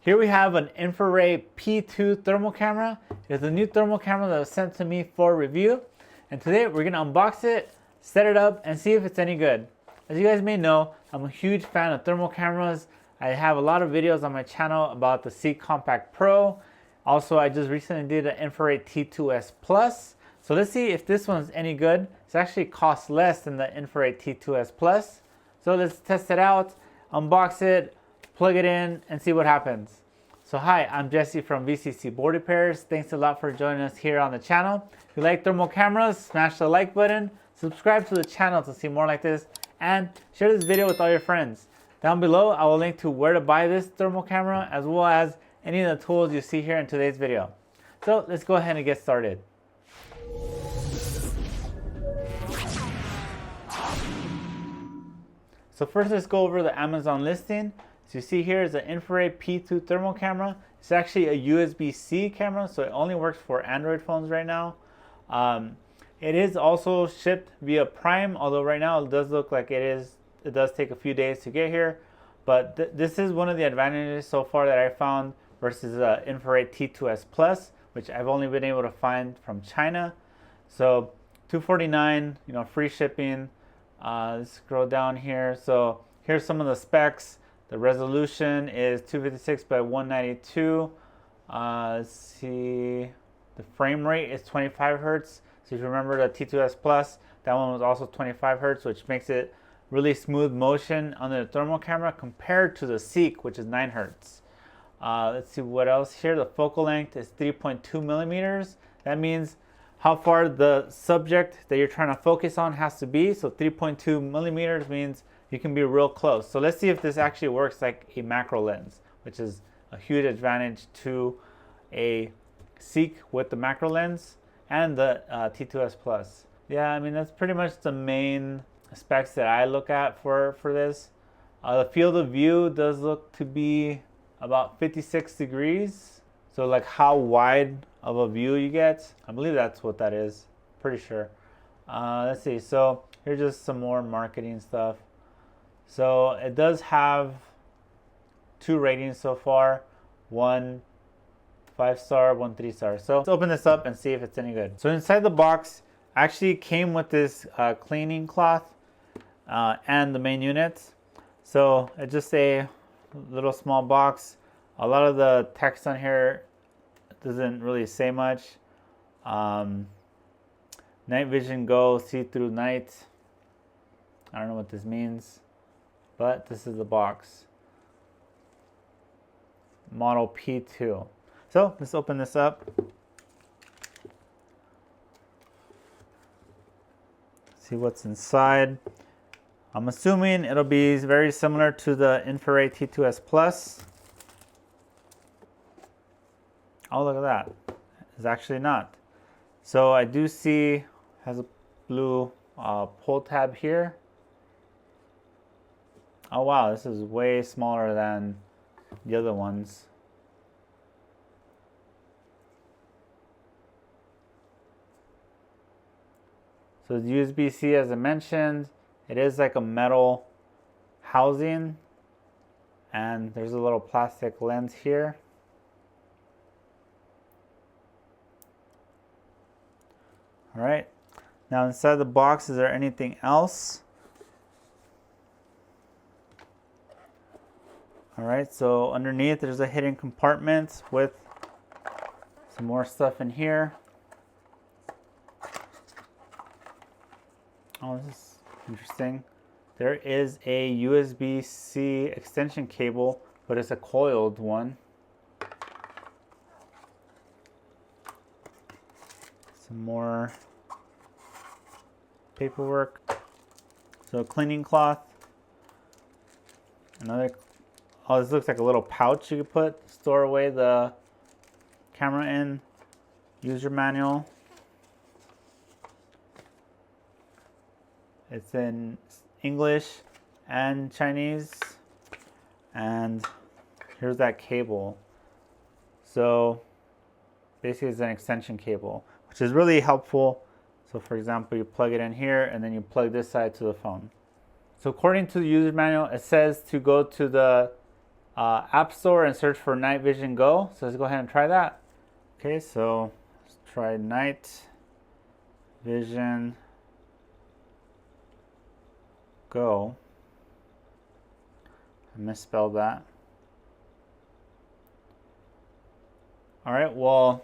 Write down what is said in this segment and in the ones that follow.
Here we have an Infiray P2 thermal camera. It's a new thermal camera that was sent to me for review. And today we're gonna unbox it, set it up, and see if it's any good. As you guys may know, I'm a huge fan of thermal cameras. I have a lot of videos on my channel about the C Compact Pro. Also, I just recently did an Infiray T2S Plus. So let's see if this one's any good. It actually costs less than the Infiray T2S Plus. So let's test it out, unbox it, plug it in, and see what happens. So hi, I'm Jesse from VCC Board Repairs. Thanks a lot for joining us here on the channel. If you like thermal cameras, smash the like button, subscribe to the channel to see more like this, and share this video with all your friends. Down below, I will link to where to buy this thermal camera, as well as any of the tools you see here in today's video. So let's go ahead and get started. So first, let's go over the Amazon listing. So you see here is an Infiray P2 thermal camera. It's actually a USB-C camera, so it only works for Android phones right now. It is also shipped via Prime, although right now it does look like it does take a few days to get here. But this is one of the advantages so far that I found versus Infiray T2S Plus, which I've only been able to find from China. So $249, free shipping. Let's scroll down here. So here's some of the specs. The resolution is 256 by 192. Let's see. The frame rate is 25 hertz. So if you remember the T2S Plus, that one was also 25 hertz, which makes it really smooth motion on the thermal camera compared to the Seek, which is 9 hertz. Let's see what else here. The focal length is 3.2 millimeters. That means how far the subject that you're trying to focus on has to be. So 3.2 millimeters means you can be real close. So let's see if this actually works like a macro lens, which is a huge advantage to a Seek with the macro lens and the T2S Plus. Yeah, I mean, that's pretty much the main specs that I look at for this. The field of view does look to be about 56 degrees. So like how wide of a view you get, I believe that's what that is, pretty sure. Let's see, so here's just some more marketing stuff. So it does have 2 ratings so far, 1 5-star, 1 3-star. So let's open this up and see if it's any good. So inside the box actually came with this cleaning cloth and the main units. So it's just a little small box. A lot of the text on here doesn't really say much. Night Vision Go, see through night. I don't know what this means, but this is the box. Model P2. So let's open this up. See what's inside. I'm assuming it'll be very similar to the Infiray T2S Plus. Oh, look at that. It's actually not. So I do see has a blue pull tab here. Oh wow, this is way smaller than the other ones. So the USB-C, as I mentioned, it is like a metal housing, and there's a little plastic lens here. All right, now inside the box, is there anything else? All right, so underneath there's a hidden compartment with some more stuff in here. Oh, this is interesting. There is a USB-C extension cable, but it's a coiled one. Some more paperwork. So a cleaning cloth. Another, oh, this looks like a little pouch you could store away the camera in. User manual. It's in English and Chinese. And here's that cable. So basically it's an extension cable, which is really helpful. So for example, you plug it in here and then you plug this side to the phone. So according to the user manual, it says to go to the App Store and search for Night Vision Go. So let's go ahead and try that. Okay, so let's try Night Vision Go. I misspelled that. All right, well,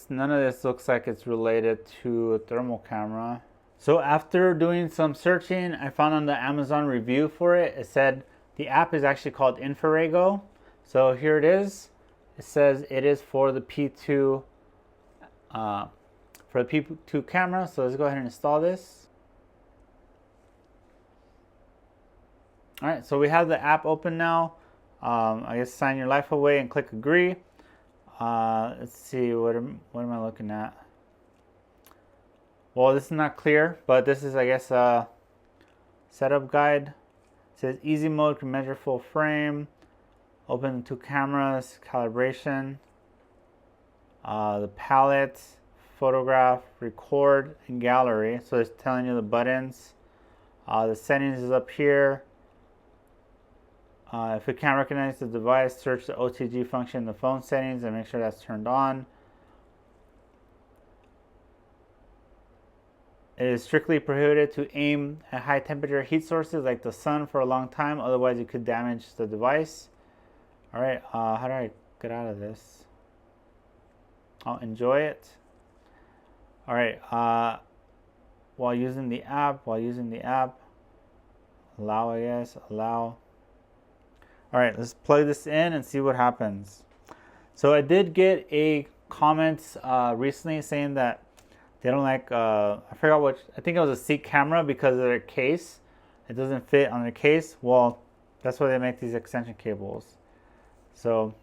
none of this looks like it's related to a thermal camera. So after doing some searching, I found on the Amazon review for it, it said the app is actually called Infiray Go. So here it is. It says it is for the P2 camera. So let's go ahead and install this. All right, so we have the app open now. I guess sign your life away and click agree. Let's see, what am I looking at? Well, this is not clear, but this is, I guess, a setup guide. It says easy mode can measure full frame, open 2 cameras, calibration, the palette, photograph, record, and gallery. So it's telling you the buttons. The settings is up here. If it can't recognize the device, search the OTG function in the phone settings and make sure that's turned on. It is strictly prohibited to aim at high temperature heat sources like the sun for a long time, otherwise it could damage the device. All right, how do I get out of this? I'll enjoy it. All right, while using the app, allow, I guess, allow. All right, let's plug this in and see what happens. So I did get a comment recently saying that they don't like, I forgot which, I think it was a seat camera because of their case. It doesn't fit on their case. Well, that's why they make these extension cables. So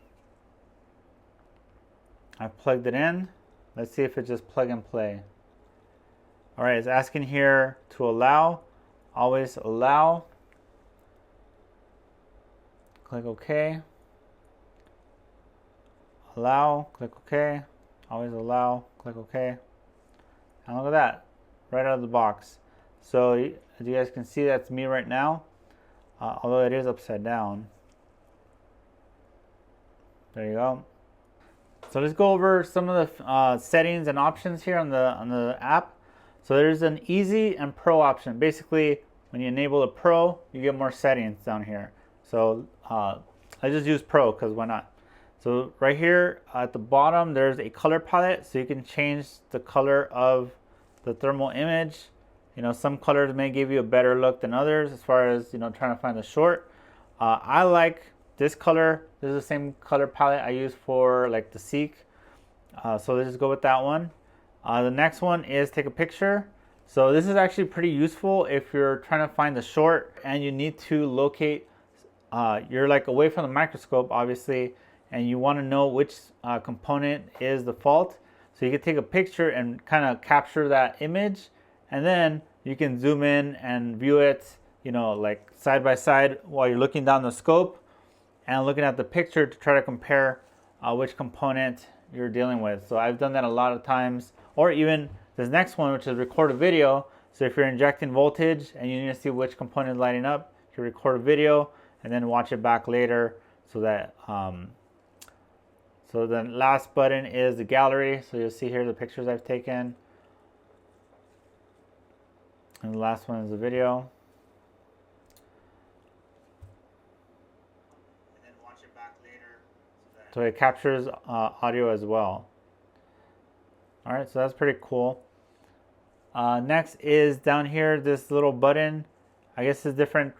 I've plugged it in. Let's see if it just plug and play. All right, it's asking here to allow, always allow. Click OK. Allow, click OK. Always allow, click OK. And look at that, right out of the box. So as you guys can see, that's me right now, although it is upside down. There you go. So let's go over some of the settings and options here on the app. So there's an easy and pro option. Basically, when you enable the pro, you get more settings down here. So I just use pro because why not? So right here at the bottom, there's a color palette, so you can change the color of the thermal image. You know, some colors may give you a better look than others as far as, you know, trying to find the short. I like this color. This is the same color palette I use for like the Seek. So let's just go with that one. The next one is take a picture. So this is actually pretty useful if you're trying to find the short and you need to locate, you're like away from the microscope obviously, and you want to know which component is the fault. So you can take a picture and kind of capture that image, and then you can zoom in and view it, you know, like side by side while you're looking down the scope and looking at the picture to try to compare which component you're dealing with. So I've done that a lot of times. Or even this next one, which is record a video. So if you're injecting voltage and you need to see which component is lighting up, you can record a video and then watch it back later. So that so the last button is the gallery. So you'll see here the pictures I've taken. And the last one is the video. And then watch it back later. So it captures audio as well. All right, so that's pretty cool. Next is down here, this little button. I guess it's different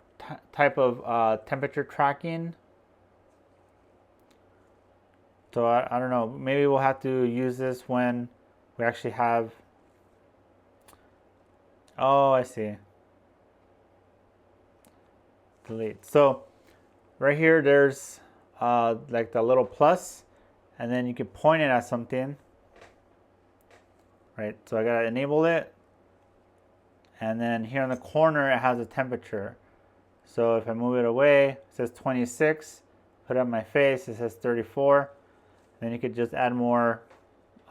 type of temperature tracking. So I don't know, maybe we'll have to use this when we actually have, oh, I see. Delete. So right here, there's like the little plus, and then you can point it at something. Right, so I gotta enable it. And then here in the corner, it has a temperature. So if I move it away, it says 26. Put it on my face, it says 34. Then you could just add more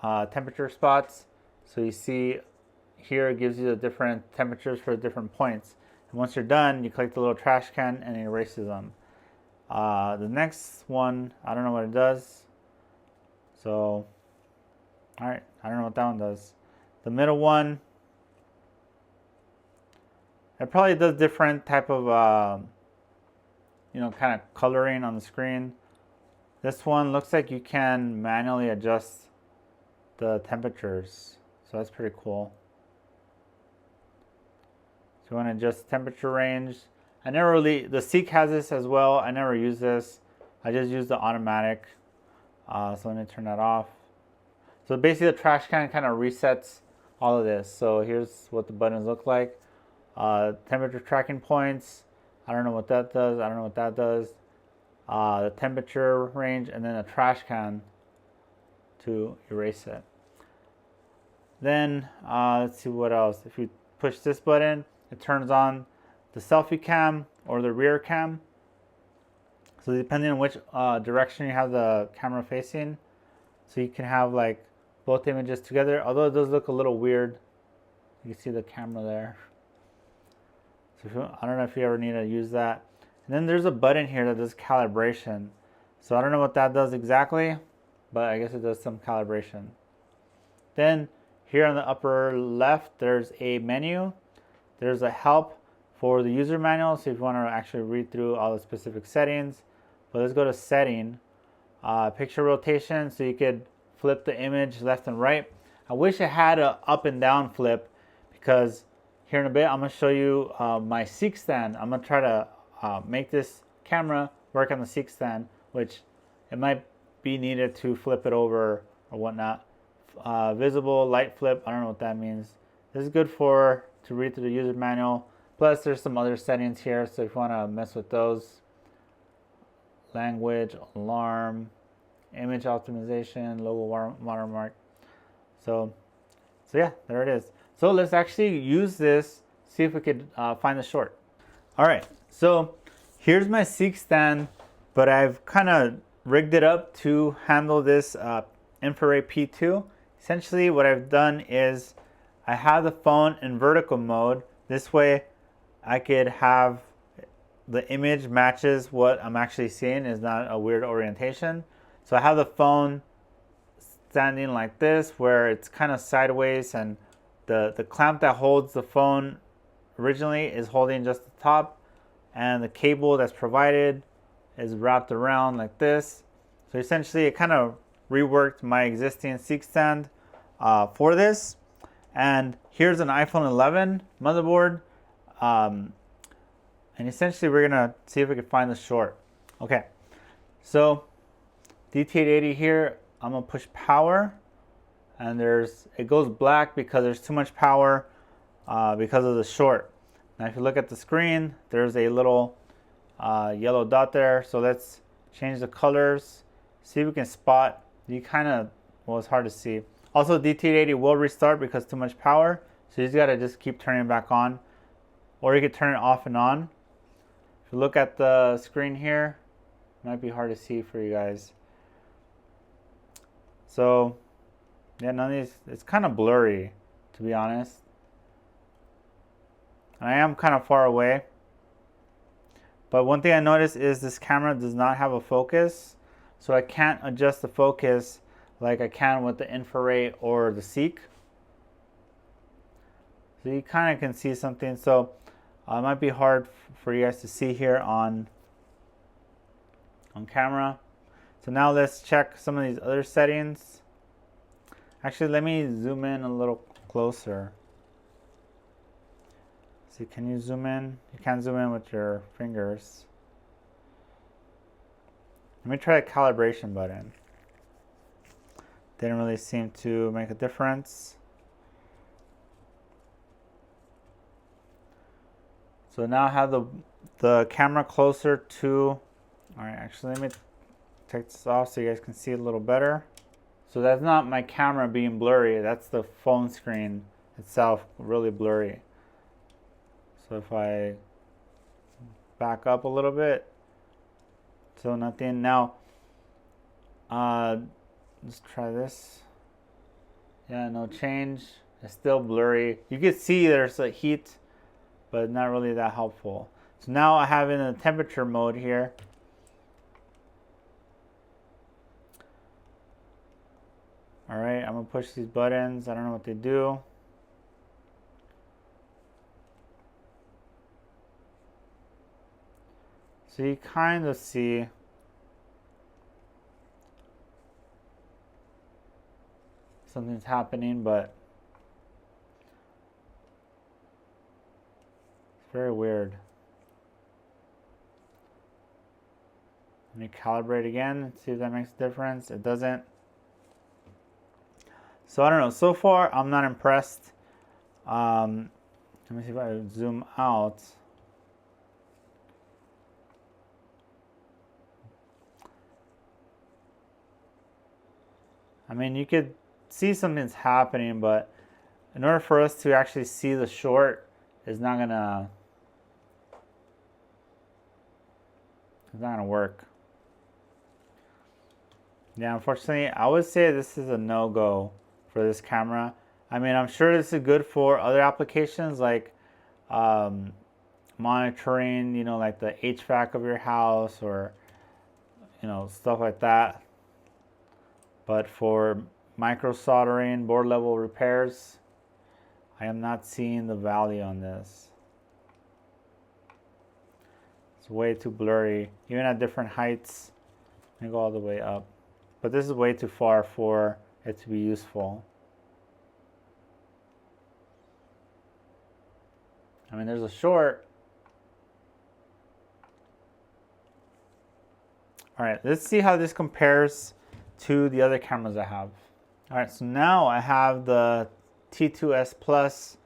temperature spots. So you see here, it gives you the different temperatures for different points. And Once you're done, you click the little trash can and it erases them. The next one, I don't know what it does. So, all right, I don't know what that one does. The middle one, it probably does different type of, kind of coloring on the screen. This one looks like you can manually adjust the temperatures. So that's pretty cool. So you want to adjust temperature range. I never really, the Seek has this as well. I never use this. I just use the automatic. So let me turn that off. So basically the trash can kind of resets all of this. So here's what the buttons look like. Temperature tracking points. I don't know what that does. I don't know what that does. The temperature range, and then a trash can to erase it. Then let's see what else. If you push this button, it turns on the selfie cam or the rear cam. So depending on which direction you have the camera facing, so you can have like both images together. Although it does look a little weird. You can see the camera there. So I don't know if you ever need to use that. And then there's a button here that does calibration. So I don't know what that does exactly, but I guess it does some calibration. Then here on the upper left, there's a menu. There's a help for the user manual. So if you want to actually read through all the specific settings. But let's go to setting, picture rotation. So you could flip the image left and right. I wish it had a up and down flip, because here in a bit, I'm going to show you my Seek stand. I'm going to try to make this camera work on the Seek stand, which it might be needed to flip it over or whatnot. Visible light flip, I don't know what that means. This is good to read through the user manual. Plus there's some other settings here, so if you want to mess with those. Language, alarm, image optimization, logo watermark. So yeah, there it is. So let's actually use this, see if we could find the short. All right, so here's my Seek stand, but I've kind of rigged it up to handle this Infiray P2. Essentially what I've done is I have the phone in vertical mode. This way I could have the image matches what I'm actually seeing, is not a weird orientation. So I have the phone standing like this, where it's kind of sideways, and the clamp that holds the phone originally is holding just the top, and the cable that's provided is wrapped around like this. So essentially it kind of reworked my existing Seek stand for this. And here's an iPhone 11 motherboard. And essentially we're gonna see if we can find the short. Okay, so DT880 here, I'm gonna push power, and it goes black because there's too much power because of the short. Now if you look at the screen, there's a little yellow dot there. So let's change the colors, see if we can spot. It's hard to see. Also DT880 will restart because too much power. So you just gotta just keep turning it back on, or you could turn it off and on. If you look at the screen here, it might be hard to see for you guys. So yeah, none of these, it's kind of blurry, to be honest. I am kind of far away. But one thing I noticed is this camera does not have a focus. So I can't adjust the focus like I can with the Infiray or the Seek. So you kind of can see something. So it might be hard for you guys to see here on camera. So now let's check some of these other settings. Actually, let me zoom in a little closer. See, can you zoom in? You can't zoom in with your fingers. Let me try a calibration button. Didn't really seem to make a difference. So now I have the camera closer to, all right, actually let me take this off so you guys can see a little better. So that's not my camera being blurry, that's the phone screen itself really blurry. So if I back up a little bit, so nothing. Now, let's try this. Yeah, no change. It's still blurry. You can see there's a heat but not really that helpful. So now I have in the temperature mode here. All right, I'm gonna push these buttons. I don't know what they do. So you kind of see something's happening, but it's very weird. Let me calibrate again, see if that makes a difference. It doesn't. So I don't know. So far, I'm not impressed. Let me see if I zoom out. I mean, you could see something's happening, but in order for us to actually see the short, it's not gonna work. Yeah, unfortunately, I would say this is a no-go for this camera. I mean, I'm sure this is good for other applications like monitoring, you know, like the HVAC of your house or, you know, stuff like that. But for micro soldering, board level repairs, I am not seeing the value on this. It's way too blurry, even at different heights. Let me go all the way up. But this is way too far for it to be useful. I mean, there's a short. All right, let's see how this compares to the other cameras I have. All right, so now I have the T2S Plus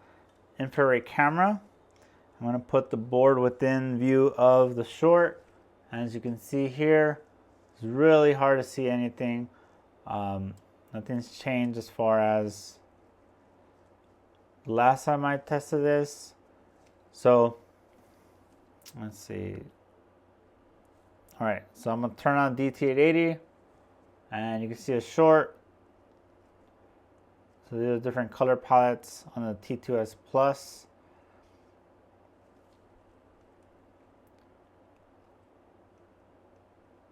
infrared camera. I'm gonna put the board within view of the short. As you can see here, it's really hard to see anything. Nothing's changed as far as the last time I tested this. So let's see. All right, so I'm gonna turn on DT880 and you can see a short. So these are different color palettes on the T2S Plus.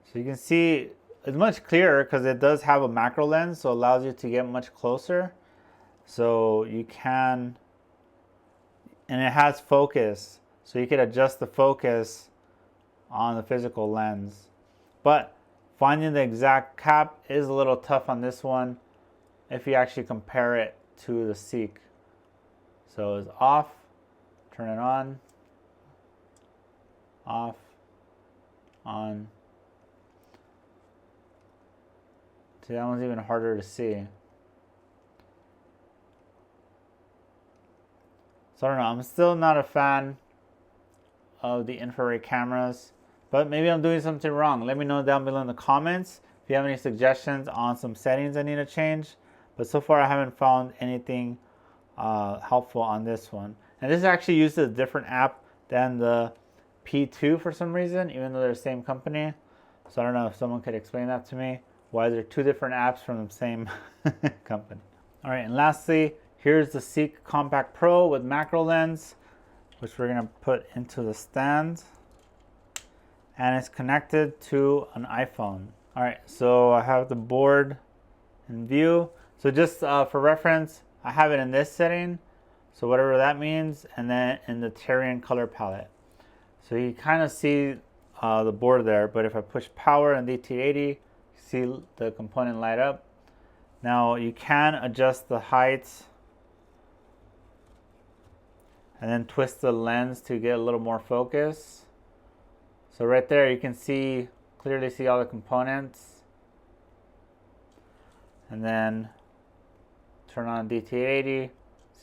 So you can see it's much clearer because it does have a macro lens, so it allows you to get much closer. So you can, and it has focus, so you can adjust the focus on the physical lens. But finding the exact cap is a little tough on this one if you actually compare it to the Seek. So it's off, turn it on, off, on. See, that one's even harder to see. So I don't know, I'm still not a fan of the infrared cameras, but maybe I'm doing something wrong. Let me know down below in the comments if you have any suggestions on some settings I need to change. But so far I haven't found anything helpful on this one. And this actually uses a different app than the P2 for some reason, even though they're the same company. So I don't know if someone could explain that to me. Why there are two different apps from the same company. All right, and lastly, here's the Seek Compact Pro with macro lens, which we're gonna put into the stand. And it's connected to an iPhone. All right, so I have the board in view. So just for reference, I have it in this setting. So whatever that means, and then in the Tyrian color palette. So you kind of see the board there, but if I push power and DT80, see the component light up. Now you can adjust the height and then twist the lens to get a little more focus. So right there you can see, clearly see all the components. And then turn on DT80,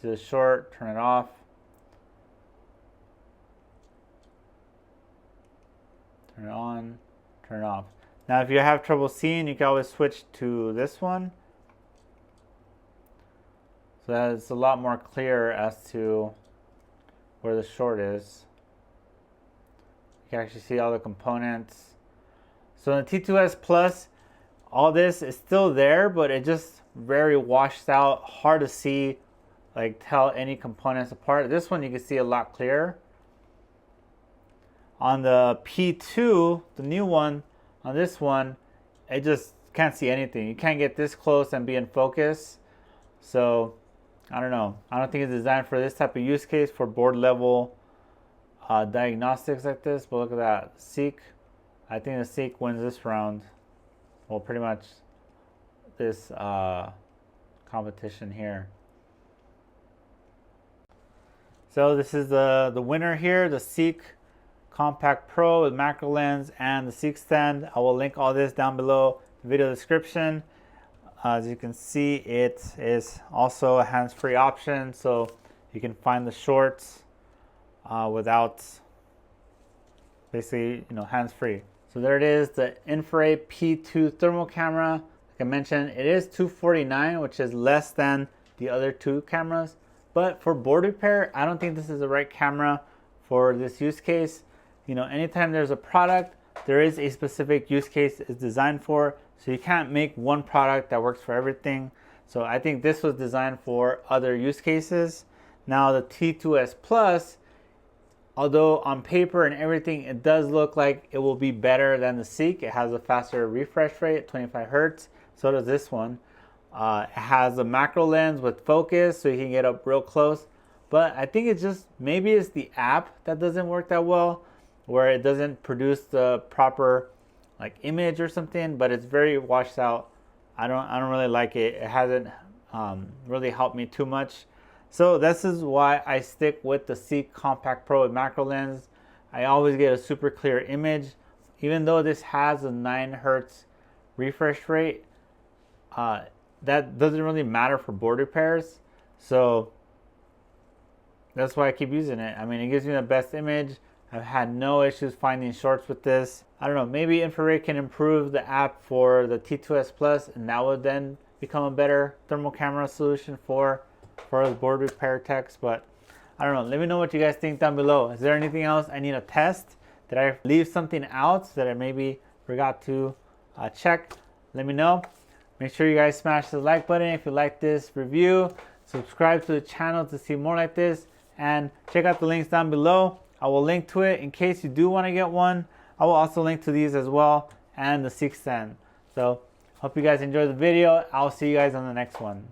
see the short, turn it off. Turn it on, turn it off. Now if you have trouble seeing, you can always switch to this one. So that is a lot more clear as to where the short is. You can actually see all the components. So in the T2S Plus, all this is still there, but it just very washed out, hard to see like tell any components apart. This one you can see a lot clearer. On the P2, the new one, on this one, it just can't see anything. You can't get this close and be in focus. So I don't know. I don't think it's designed for this type of use case for board level diagnostics like this. But look at that, Seek. I think the Seek wins this round. Well, pretty much this competition here. So this is the winner here, the Seek Compact Pro with macro lens and the Seek stand. I will link all this down below in the video description. As you can see, it is also a hands-free option, so you can find the shorts without basically, hands-free. So there it is, the Infiray P2 thermal camera. Like I mentioned, it is $249, which is less than the other two cameras. But for board repair, I don't think this is the right camera for this use case. Anytime there's a product, there is a specific use case it's designed for. So you can't make one product that works for everything. So I think this was designed for other use cases. Now the T2S Plus, although on paper and everything, it does look like it will be better than the Seek. It has a faster refresh rate, 25 Hertz. So does this one. It has a macro lens with focus, so you can get up real close. But I think it's just, maybe it's the app that doesn't work that well, where it doesn't produce the proper image or something, but it's very washed out. I don't really like it. It hasn't really helped me too much. So this is why I stick with the Seek Compact Pro with macro lens. I always get a super clear image. Even though this has a 9 Hertz refresh rate, that doesn't really matter for board repairs. So that's why I keep using it. I mean, it gives me the best image. I've had no issues finding shorts with this. I don't know, maybe Infiray can improve the app for the T2S Plus, and that would then become a better thermal camera solution for the board repair techs. But I don't know, let me know what you guys think down below. Is there anything else I need to test? Did I leave something out that I maybe forgot to check? Let me know. Make sure you guys smash the like button if you like this review. Subscribe to the channel to see more like this, and check out the links down below. I will link to it in case you do want to get one. I will also link to these as well, and the Seek stand. So hope you guys enjoyed the video. I'll see you guys on the next one.